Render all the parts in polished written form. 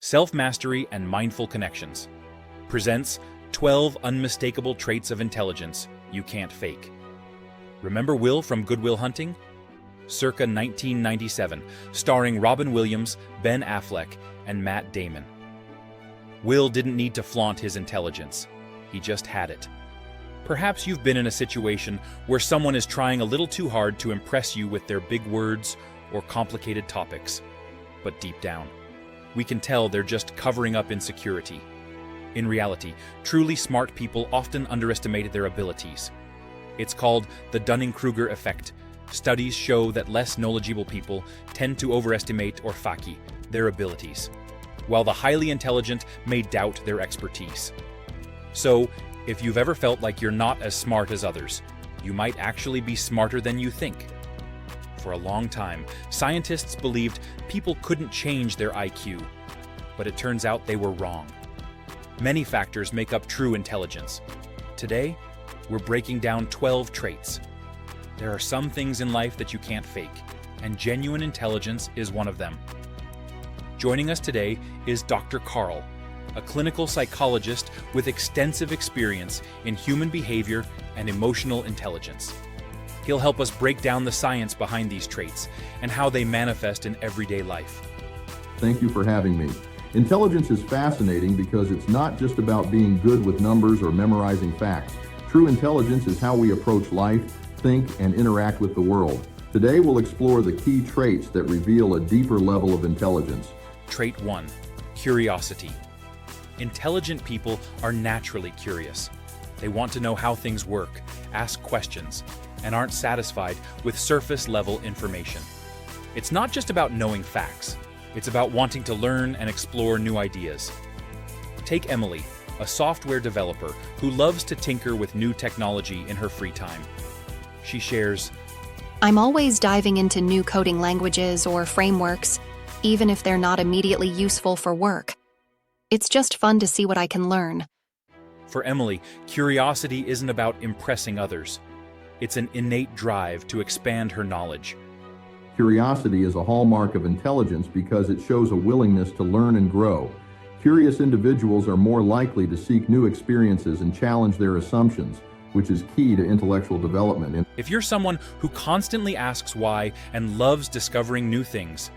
Self-Mastery and Mindful Connections presents 12 unmistakable traits of intelligence you can't fake. Remember Will from Good Will Hunting? Circa 1997, starring Robin Williams, Ben Affleck, and Matt Damon. Will didn't need to flaunt his intelligence. He just had it. Perhaps you've been in a situation where someone is trying a little too hard to impress you with their big words or complicated topics. But deep down, we can tell they're just covering up insecurity. In reality, truly smart people often underestimate their abilities. It's called the Dunning-Kruger effect. Studies show that less knowledgeable people tend to overestimate or faki their abilities, while the highly intelligent may doubt their expertise. So, if you've ever felt like you're not as smart as others, you might actually be smarter than you think. For a long time, scientists believed people couldn't change their IQ, but it turns out they were wrong. Many factors make up true intelligence. Today, we're breaking down 12 traits. There are some things in life that you can't fake, and genuine intelligence is one of them. Joining us today is Dr. Carl, a clinical psychologist with extensive experience in human behavior and emotional intelligence. He'll help us break down the science behind these traits and how they manifest in everyday life. Thank you for having me. Intelligence is fascinating because it's not just about being good with numbers or memorizing facts. True intelligence is how we approach life, think, and interact with the world. Today we'll explore the key traits that reveal a deeper level of intelligence. Trait 1. Curiosity. Intelligent people are naturally curious. They want to know how things work, ask questions, and aren't satisfied with surface-level information. It's not just about knowing facts. It's about wanting to learn and explore new ideas. Take Emily, a software developer who loves to tinker with new technology in her free time. She shares, I'm always diving into new coding languages or frameworks, even if they're not immediately useful for work. It's just fun to see what I can learn. For Emily, curiosity isn't about impressing others. It's an innate drive to expand her knowledge. Curiosity is a hallmark of intelligence because it shows a willingness to learn and grow. Curious individuals are more likely to seek new experiences and challenge their assumptions, which is key to intellectual development. If you're someone who constantly asks why and loves discovering new things,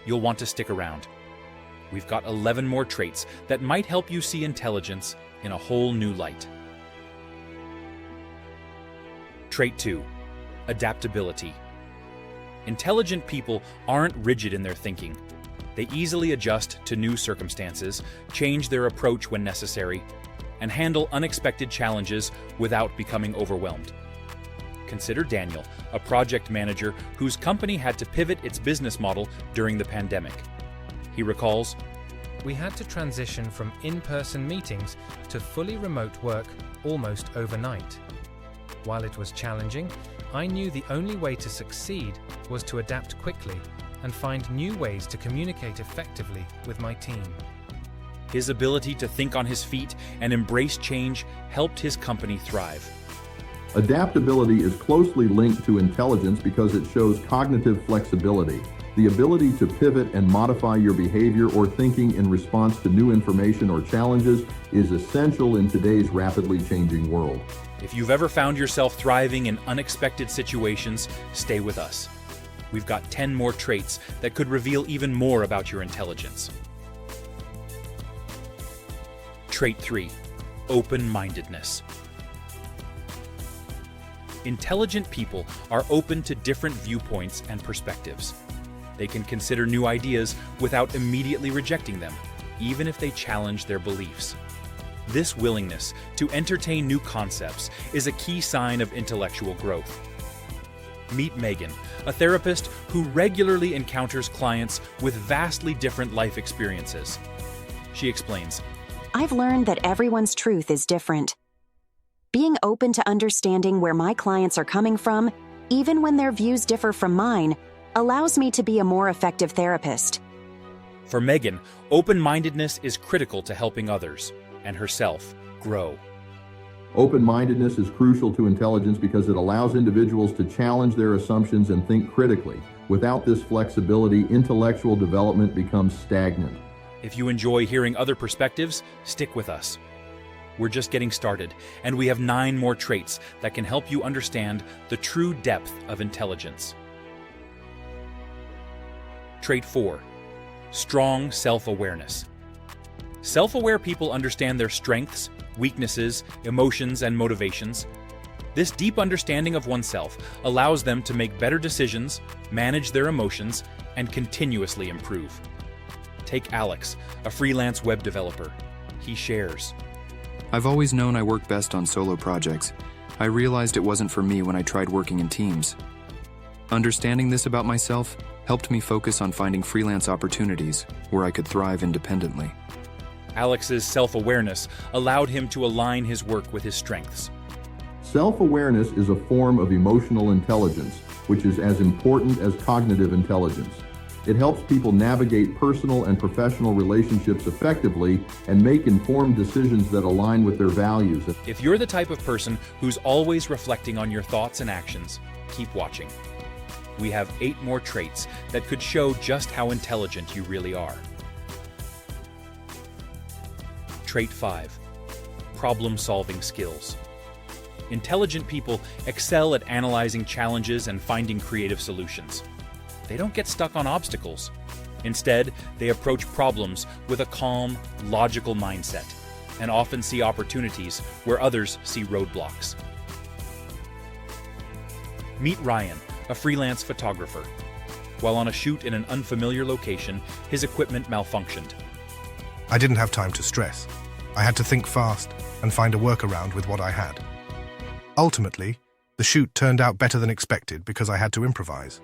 you'll want to stick around. We've got 11 more traits that might help you see intelligence in a whole new light. Trait 2. Adaptability. Intelligent people aren't rigid in their thinking. They easily adjust to new circumstances, change their approach when necessary, and handle unexpected challenges without becoming overwhelmed. Consider Daniel, a project manager whose company had to pivot its business model during the pandemic. He recalls, We had to transition from in-person meetings to fully remote work almost overnight. While it was challenging, I knew the only way to succeed was to adapt quickly and find new ways to communicate effectively with my team. his ability to think on his feet and embrace change helped his company thrive. Adaptability is closely linked to intelligence because it shows cognitive flexibility. The ability to pivot and modify your behavior or thinking in response to new information or challenges is essential in today's rapidly changing world. If you've ever found yourself thriving in unexpected situations, stay with us. We've got 10 more traits that could reveal even more about your intelligence. Trait 3. Open-mindedness. Intelligent people are open to different viewpoints and perspectives. They can consider new ideas without immediately rejecting them, even if they challenge their beliefs. This willingness to entertain new concepts is a key sign of intellectual growth. Meet Megan, a therapist who regularly encounters clients with vastly different life experiences. She explains, I've learned that everyone's truth is different. Being open to understanding where my clients are coming from, even when their views differ from mine, allows me to be a more effective therapist. For Megan, open-mindedness is critical to helping others and herself grow. Open-mindedness is crucial to intelligence because it allows individuals to challenge their assumptions and think critically. Without this flexibility, intellectual development becomes stagnant. If you enjoy hearing other perspectives, stick with us. We're just getting started, and we have 9 more traits that can help you understand the true depth of intelligence. Trait 4. Strong self-awareness. Self-aware people understand their strengths, weaknesses, emotions, and motivations. This deep understanding of oneself allows them to make better decisions, manage their emotions, and continuously improve. Take Alex, a freelance web developer. He shares. I've always known I work best on solo projects. I realized it wasn't for me when I tried working in teams. Understanding this about myself helped me focus on finding freelance opportunities where I could thrive independently. Alex's self-awareness allowed him to align his work with his strengths. Self-awareness is a form of emotional intelligence, which is as important as cognitive intelligence. It helps people navigate personal and professional relationships effectively and make informed decisions that align with their values. If you're the type of person who's always reflecting on your thoughts and actions, keep watching. We have 8 more traits that could show just how intelligent you really are. Trait 5. Problem-solving skills. Intelligent people excel at analyzing challenges and finding creative solutions. They don't get stuck on obstacles. Instead, they approach problems with a calm, logical mindset and often see opportunities where others see roadblocks. Meet Ryan, a freelance photographer. While on a shoot in an unfamiliar location, his equipment malfunctioned. I didn't have time to stress. I had to think fast and find a workaround with what I had. Ultimately, the shoot turned out better than expected because I had to improvise.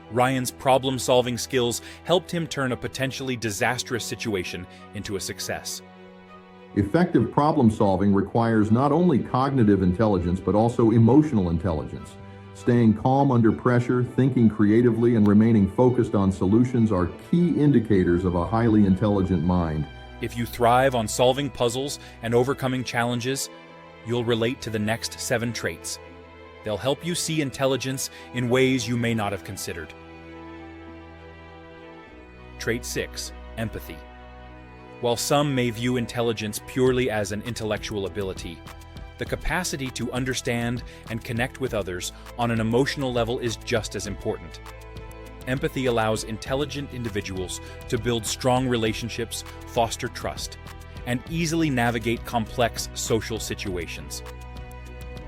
Ryan's problem-solving skills helped him turn a potentially disastrous situation into a success. Effective problem-solving requires not only cognitive intelligence but also emotional intelligence. Staying calm under pressure, thinking creatively, and remaining focused on solutions are key indicators of a highly intelligent mind. If you thrive on solving puzzles and overcoming challenges, you'll relate to the next 7 traits. They'll help you see intelligence in ways you may not have considered. Trait 6. Empathy. While some may view intelligence purely as an intellectual ability, the capacity to understand and connect with others on an emotional level is just as important. Empathy allows intelligent individuals to build strong relationships, foster trust, and easily navigate complex social situations.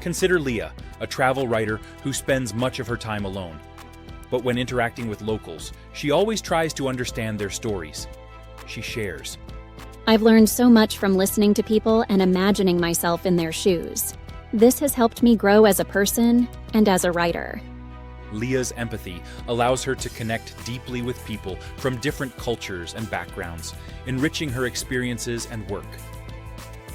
Consider Leah, a travel writer who spends much of her time alone. But when interacting with locals, she always tries to understand their stories. She shares. I've learned so much from listening to people and imagining myself in their shoes. This has helped me grow as a person and as a writer. Leah's empathy allows her to connect deeply with people from different cultures and backgrounds, enriching her experiences and work.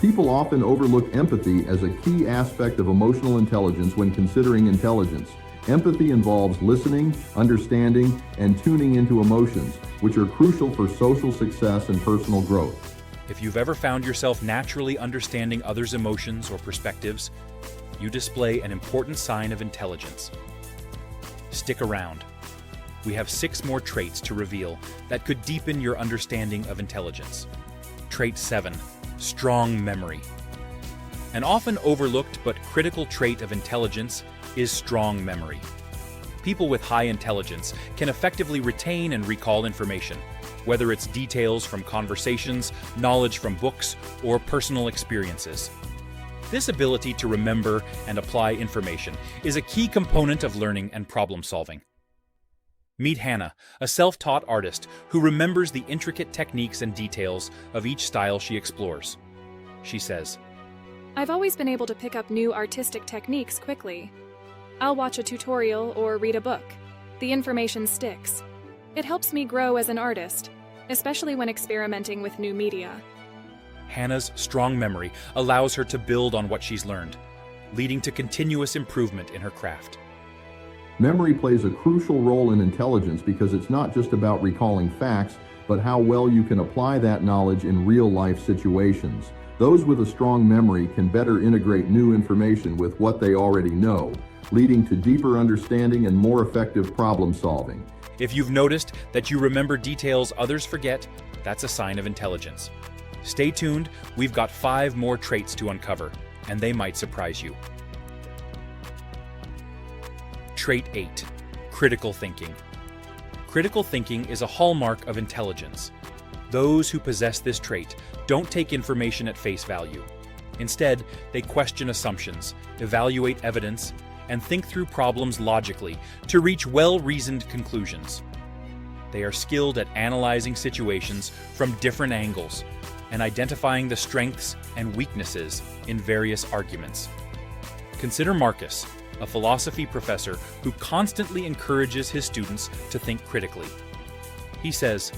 People often overlook empathy as a key aspect of emotional intelligence when considering intelligence. Empathy involves listening, understanding, and tuning into emotions, which are crucial for social success and personal growth. If you've ever found yourself naturally understanding others' emotions or perspectives, you display an important sign of intelligence. Stick around. We have 6 more traits to reveal that could deepen your understanding of intelligence. Trait 7. Strong memory. An often overlooked but critical trait of intelligence is strong memory. People with high intelligence can effectively retain and recall information, whether it's details from conversations, knowledge from books, or personal experiences. This ability to remember and apply information is a key component of learning and problem solving. Meet Hannah, a self-taught artist who remembers the intricate techniques and details of each style she explores. She says, I've always been able to pick up new artistic techniques quickly. I'll watch a tutorial or read a book. The information sticks. It helps me grow as an artist, especially when experimenting with new media. Hannah's strong memory allows her to build on what she's learned, leading to continuous improvement in her craft. Memory plays a crucial role in intelligence because it's not just about recalling facts, but how well you can apply that knowledge in real-life situations. Those with a strong memory can better integrate new information with what they already know, leading to deeper understanding and more effective problem solving. If you've noticed that you remember details others forget, That's a sign of intelligence. Stay tuned, we've got 5 more traits to uncover, and they might surprise you. Trait 8. Critical thinking. Critical thinking is a hallmark of intelligence. Those who possess this trait don't take information at face value. Instead, they question assumptions, evaluate evidence, and think through problems logically to reach well-reasoned conclusions. They are skilled at analyzing situations from different angles and identifying the strengths and weaknesses in various arguments. Consider Marcus, a philosophy professor who constantly encourages his students to think critically. He says,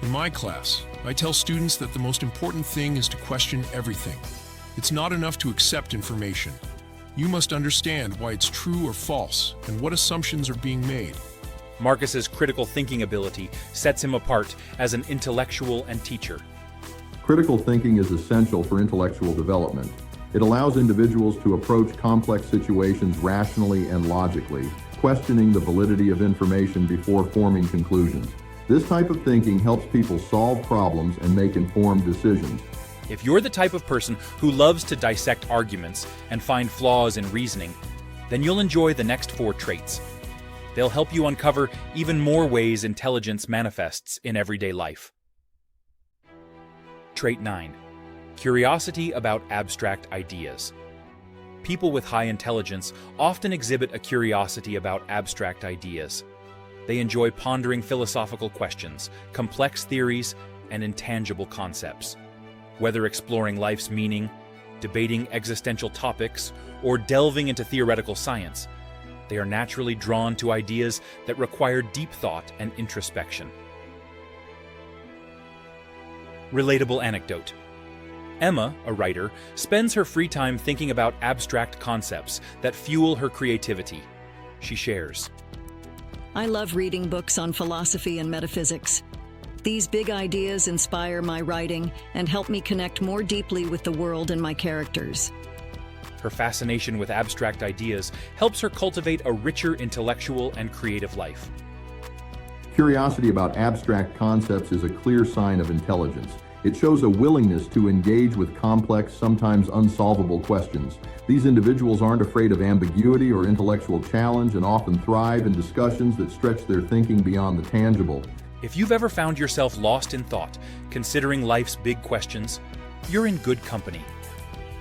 "In my class, I tell students that the most important thing is to question everything. It's not enough to accept information. You must understand why it's true or false and what assumptions are being made." Marcus's critical thinking ability sets him apart as an intellectual and teacher. Critical thinking is essential for intellectual development. It allows individuals to approach complex situations rationally and logically, questioning the validity of information before forming conclusions. This type of thinking helps people solve problems and make informed decisions. If you're the type of person who loves to dissect arguments and find flaws in reasoning, then you'll enjoy the next 4 traits. They'll help you uncover even more ways intelligence manifests in everyday life. Trait 9. Curiosity about abstract ideas. People with high intelligence often exhibit a curiosity about abstract ideas. They enjoy pondering philosophical questions, complex theories, and intangible concepts. Whether exploring life's meaning, debating existential topics, or delving into theoretical science, they are naturally drawn to ideas that require deep thought and introspection. Relatable anecdote. Emma, a writer, spends her free time thinking about abstract concepts that fuel her creativity. She shares, "I love reading books on philosophy and metaphysics. These big ideas inspire my writing and help me connect more deeply with the world and my characters." Her fascination with abstract ideas helps her cultivate a richer intellectual and creative life. Curiosity about abstract concepts is a clear sign of intelligence. It shows a willingness to engage with complex, sometimes unsolvable questions. These individuals aren't afraid of ambiguity or intellectual challenge and often thrive in discussions that stretch their thinking beyond the tangible. If you've ever found yourself lost in thought, considering life's big questions, you're in good company.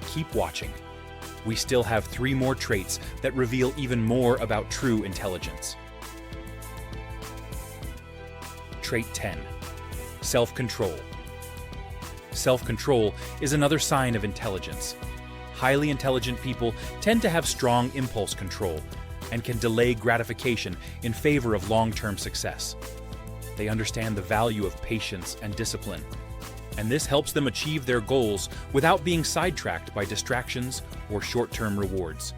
Keep watching. We still have 3 more traits that reveal even more about true intelligence. Trait 10. Self-control. Self-control is another sign of intelligence. Highly intelligent people tend to have strong impulse control and can delay gratification in favor of long-term success. They understand the value of patience and discipline, and this helps them achieve their goals without being sidetracked by distractions or short-term rewards.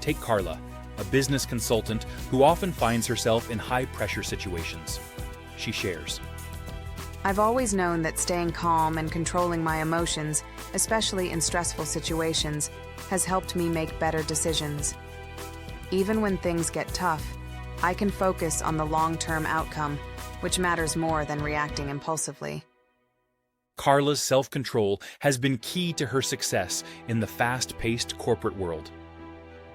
Take Carla, a business consultant who often finds herself in high-pressure situations. She shares, "I've always known that staying calm and controlling my emotions, especially in stressful situations, has helped me make better decisions. Even when things get tough, I can focus on the long-term outcome, which matters more than reacting impulsively." Carla's self-control has been key to her success in the fast-paced corporate world.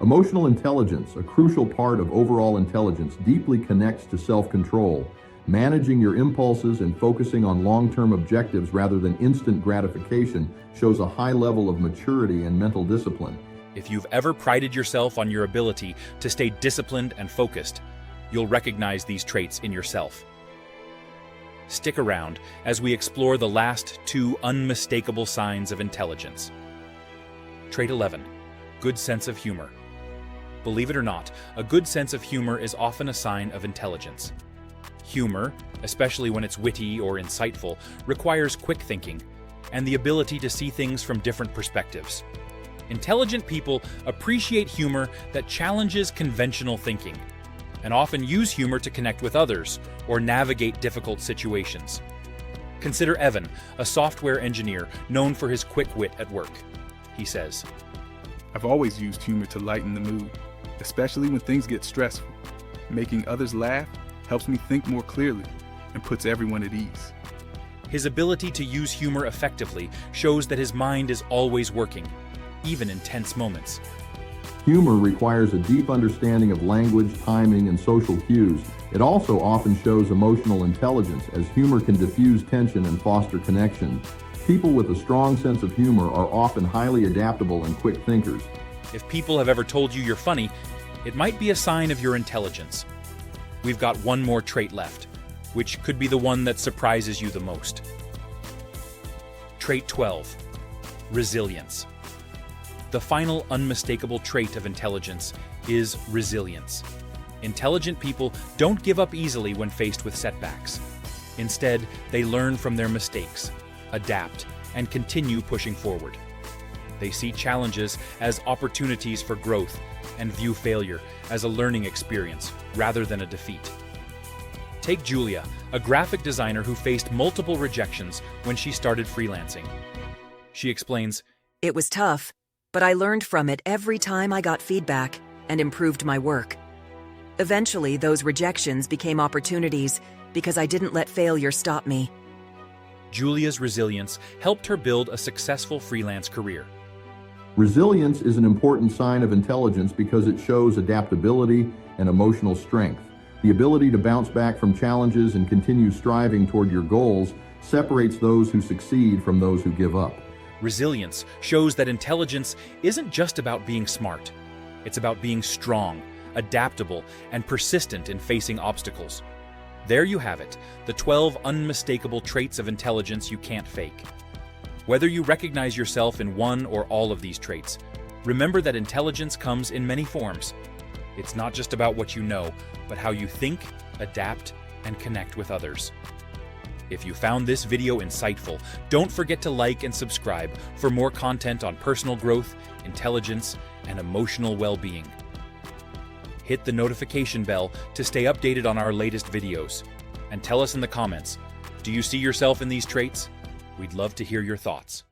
Emotional intelligence, a crucial part of overall intelligence, deeply connects to self-control. Managing your impulses and focusing on long-term objectives rather than instant gratification shows a high level of maturity and mental discipline. If you've ever prided yourself on your ability to stay disciplined and focused, you'll recognize these traits in yourself. Stick around as we explore the last 2 unmistakable signs of intelligence. Trait 11. Good sense of humor. Believe it or not, a good sense of humor is often a sign of intelligence. Humor, especially when it's witty or insightful, requires quick thinking and the ability to see things from different perspectives. Intelligent people appreciate humor that challenges conventional thinking and often use humor to connect with others or navigate difficult situations. Consider Evan, a software engineer known for his quick wit at work. He says, "I've always used humor to lighten the mood, especially when things get stressful. Making others laugh helps me think more clearly. and puts everyone at ease. His ability to use humor effectively shows that his mind is always working, even in tense moments. Humor requires a deep understanding of language, timing, and social cues. It also often shows emotional intelligence, as humor can diffuse tension and foster connection. People with a strong sense of humor are often highly adaptable and quick thinkers. If people have ever told you you're funny, it might be a sign of your intelligence. We've got one more trait left, which could be the one that surprises you the most. Trait 12, resilience. The final unmistakable trait of intelligence is resilience. Intelligent people don't give up easily when faced with setbacks. Instead, they learn from their mistakes, adapt, and continue pushing forward. They see challenges as opportunities for growth and view failure as a learning experience rather than a defeat. Take Julia, a graphic designer who faced multiple rejections when she started freelancing. She explains, "It was tough, but I learned from it every time I got feedback and improved my work. Eventually, those rejections became opportunities because I didn't let failure stop me." Julia's resilience helped her build a successful freelance career. Resilience is an important sign of intelligence because it shows adaptability and emotional strength. The ability to bounce back from challenges and continue striving toward your goals separates those who succeed from those who give up. Resilience shows that intelligence isn't just about being smart. It's about being strong, adaptable, and persistent in facing obstacles. There you have it, the 12 unmistakable traits of intelligence you can't fake. Whether you recognize yourself in one or all of these traits, remember that intelligence comes in many forms. It's not just about what you know, but how you think, adapt, and connect with others. If you found this video insightful, don't forget to like and subscribe for more content on personal growth, intelligence, and emotional well-being. Hit the notification bell to stay updated on our latest videos. And tell us in the comments, do you see yourself in these traits? We'd love to hear your thoughts.